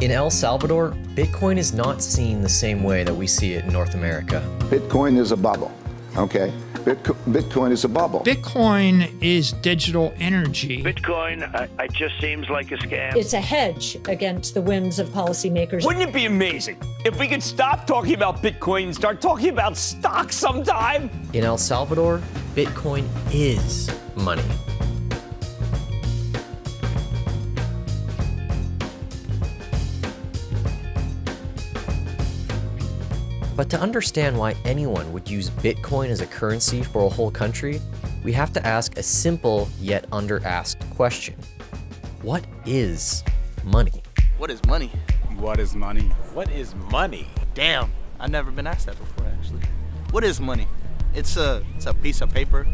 In El Salvador, Bitcoin is not seen the same way that we see it in North America. Bitcoin is a bubble, okay? Bitcoin is a bubble. Bitcoin is digital energy. Bitcoin, it just seems like a scam. It's a hedge against the whims of policymakers. Wouldn't it be amazing if we could stop talking about Bitcoin and start talking about stocks sometime? In El Salvador, Bitcoin is money. But to understand why anyone would use Bitcoin as a currency for a whole country, we have to ask a simple yet under-asked question. What is money? What is money? What is money? What is money? Damn, I've never been asked that before, actually. What is money? It's a piece of paper.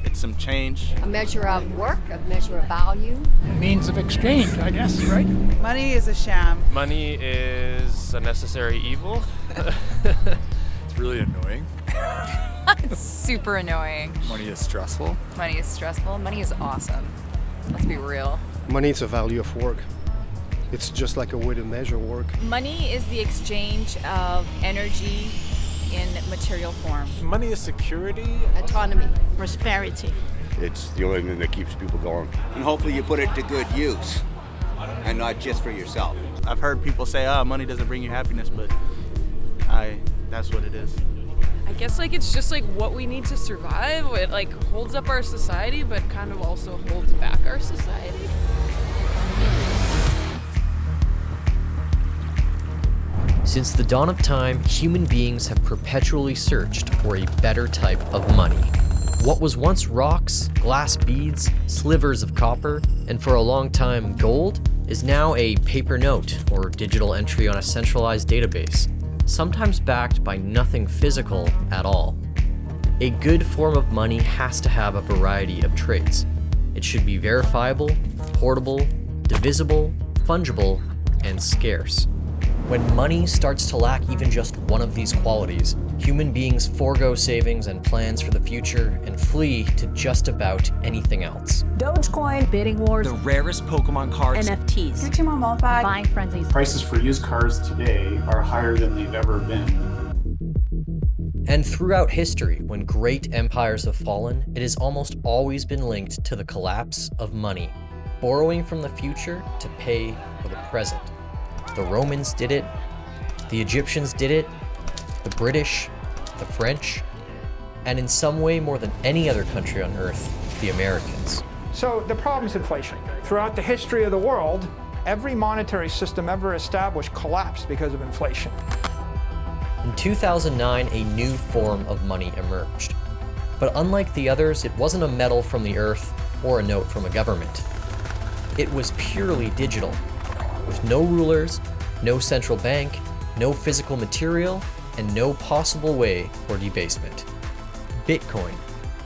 It's some change. A measure of work, a measure of value. Means of exchange, I guess, right? Money is a sham. Money is a necessary evil. It's really annoying. It's super annoying. Money is stressful. Money is stressful. Money is awesome. Let's be real. Money is a value of work. It's just like a way to measure work. Money is the exchange of energy in material form. Money is security. Autonomy. Prosperity. It's the only thing that keeps people going. And hopefully you put it to good use and not just for yourself. I've heard people say, money doesn't bring you happiness, but that's what it is. I guess it's just what we need to survive. It holds up our society, but kind of also holds back our society. Since the dawn of time, human beings have perpetually searched for a better type of money. What was once rocks, glass beads, slivers of copper, and for a long time gold, is now a paper note or digital entry on a centralized database, sometimes backed by nothing physical at all. A good form of money has to have a variety of traits. It should be verifiable, portable, divisible, fungible, and scarce. When money starts to lack even just one of these qualities, human beings forego savings and plans for the future and flee to just about anything else. Dogecoin, bidding wars, The rarest Pokemon cards. NFTs, Buying frenzies. Prices for used cars today are higher than they've ever been. And throughout history, when great empires have fallen, it has almost always been linked to the collapse of money, borrowing from the future to pay for the present. The Romans did it, the Egyptians did it, the British, the French, and in some way more than any other country on earth, the Americans. So the problem is inflation. Throughout the history of the world, every monetary system ever established collapsed because of inflation. In 2009, a new form of money emerged. But unlike the others, it wasn't a medal from the earth or a note from a government. It was purely digital, with no rulers, no central bank, no physical material, and no possible way for debasement. Bitcoin,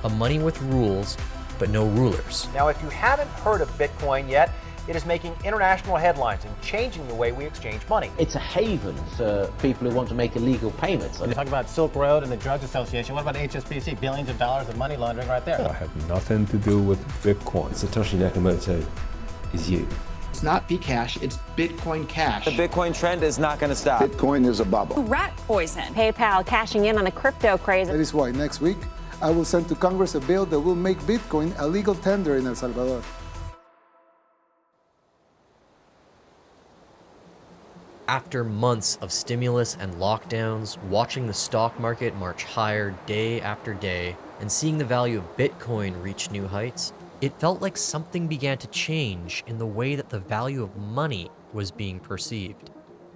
a money with rules, but no rulers. Now, if you haven't heard of Bitcoin yet, it is making international headlines and changing the way we exchange money. It's a haven for people who want to make illegal payments. When you talk about Silk Road and the Drugs Association, what about HSBC? Billions of dollars of money laundering right there. I have nothing to do with Bitcoin. Satoshi Nakamoto is you. It's not Bcash, it's Bitcoin Cash. The Bitcoin trend is not going to stop. Bitcoin is a bubble. Rat poison. PayPal cashing in on the crypto craze. That is why next week I will send to Congress a bill that will make Bitcoin a legal tender in El Salvador. After months of stimulus and lockdowns, watching the stock market march higher day after day, and seeing the value of Bitcoin reach new heights, it felt like something began to change in the way that the value of money was being perceived.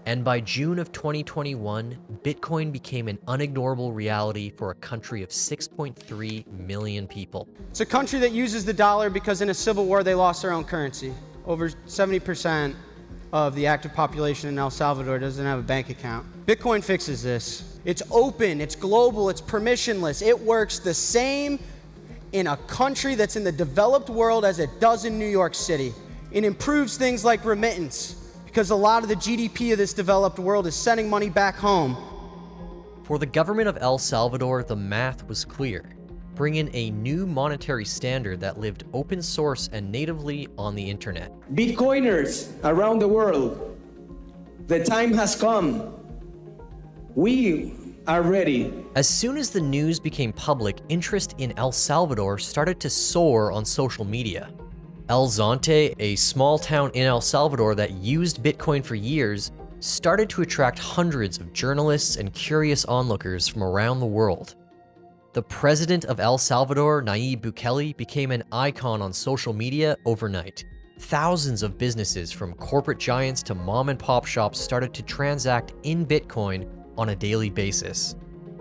And by June of 2021, Bitcoin became an unignorable reality for a country of 6.3 million people. It's a country that uses the dollar because in a civil war they lost their own currency. Over 70% of the active population in El Salvador doesn't have a bank account. Bitcoin fixes this. It's open, it's global, it's permissionless. It works the same in a country that's in the developed world as it does in New York City. It improves things like remittance, because a lot of the GDP of this developed world is sending money back home. For the government of El Salvador, the math was clear. Bring in a new monetary standard that lived open source and natively on the internet. Bitcoiners around the world, The time has come. We are ready. As soon as the news became public, interest in El Salvador started to soar on social media. El Zonte, a small town in El Salvador that used Bitcoin for years, started to attract hundreds of journalists and curious onlookers from around the world. The president of El Salvador, Nayib Bukele, became an icon on social media overnight. Thousands of businesses, from corporate giants to mom-and-pop shops, started to transact in Bitcoin on a daily basis.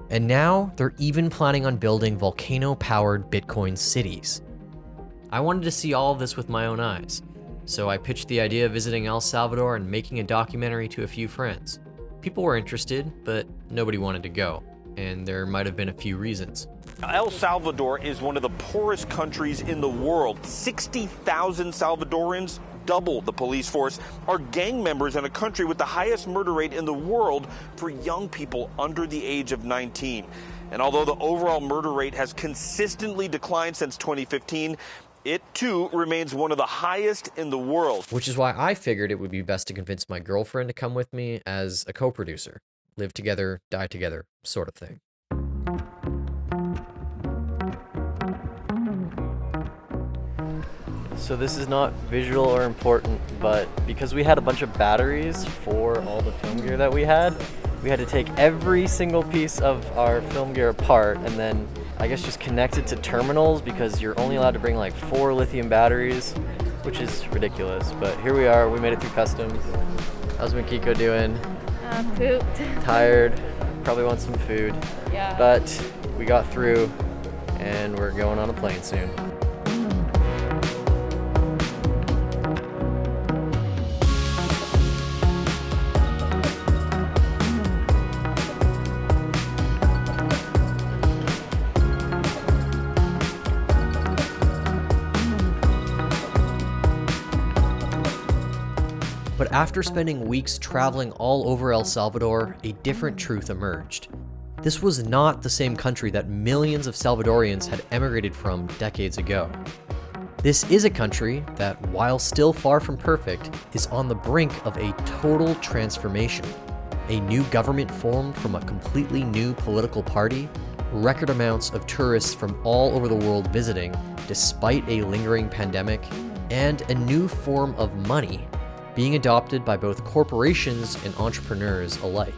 And now they're even planning on building volcano-powered Bitcoin cities. I wanted to see all of this with my own eyes, so I pitched the idea of visiting El Salvador and making a documentary to a few friends. People were interested, but nobody wanted to go, and there might have been a few reasons. El Salvador is one of the poorest countries in the world. 60,000 Salvadorans, double the police force, are gang members in a country with the highest murder rate in the world for young people under the age of 19. And although the overall murder rate has consistently declined since 2015, it too remains one of the highest in the world. Which is why I figured it would be best to convince my girlfriend to come with me as a co-producer. Live together, die together, sort of thing. So this is not visual or important, but because we had a bunch of batteries for all the film gear that we had to take every single piece of our film gear apart and then I guess just connect it to terminals, because you're only allowed to bring like 4 lithium batteries, which is ridiculous. But here we are, we made it through customs. How's Makiko doing? Pooped. Tired, probably want some food. Yeah. But we got through and we're going on a plane soon. But after spending weeks traveling all over El Salvador, a different truth emerged. This was not the same country that millions of Salvadorians had emigrated from decades ago. This is a country that, while still far from perfect, is on the brink of a total transformation. A new government formed from a completely new political party, record amounts of tourists from all over the world visiting, despite a lingering pandemic, and a new form of money being adopted by both corporations and entrepreneurs alike.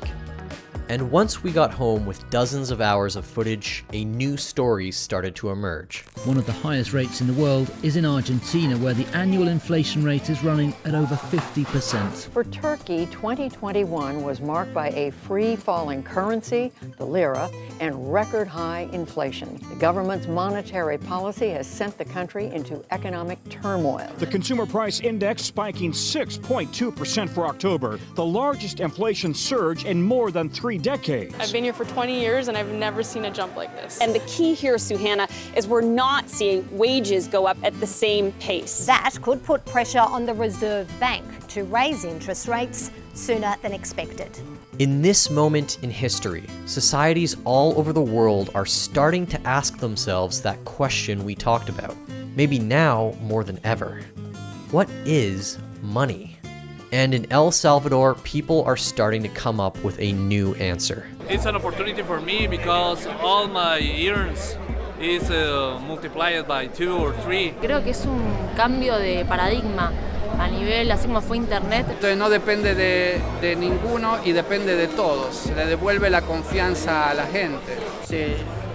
And once we got home with dozens of hours of footage, a new story started to emerge. One of the highest rates in the world is in Argentina, where the annual inflation rate is running at over 50%. For Turkey, 2021 was marked by a free-falling currency, the lira, and record-high inflation. The government's monetary policy has sent the country into economic turmoil. The consumer price index spiking 6.2% for October, the largest inflation surge in more than 3 decades. I've been here for 20 years and I've never seen a jump like this. And the key here, Suhanna, is we're not seeing wages go up at the same pace. That could put pressure on the Reserve Bank to raise interest rates sooner than expected. In this moment in history, societies all over the world are starting to ask themselves that question we talked about. Maybe now more than ever. What is money? And in El Salvador, people are starting to come up with a new answer. It's an opportunity for me because all my earnings is multiplied by 2 or 3. Creo que es un cambio de paradigma a nivel, así como fue internet. Entonces no depende de ninguno y depende de todos. Se le devuelve la confianza a la gente.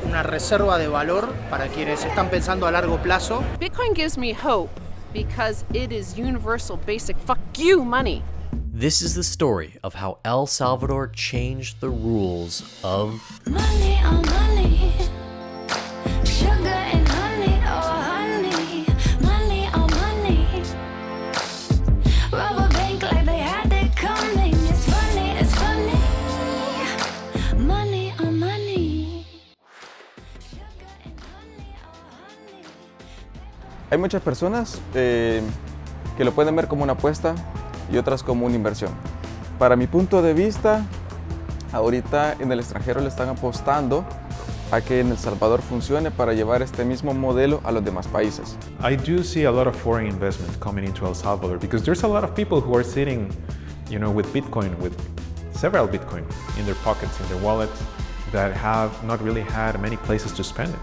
Una reserva de valor para quienes están pensando a largo plazo. Bitcoin gives me hope because it is universal basic fuck you money. This is the story of how El Salvador changed the rules of money on money. Sugar and honey, oh honey. Money on money. Rubber bank like they had it coming. It's funny, it's funny. Money on money. Hay muchas personas que lo pueden ver como una apuesta y otras como una inversión. Para mi punto de vista, ahorita en el extranjero le están apostando a que en El Salvador funcione para llevar este mismo modelo a los demás países. I do see a lot of foreign investment coming into El Salvador because there's a lot of people who are sitting you know, with Bitcoin, with several Bitcoin in their pockets, in their wallets, that have not really had many places to spend it.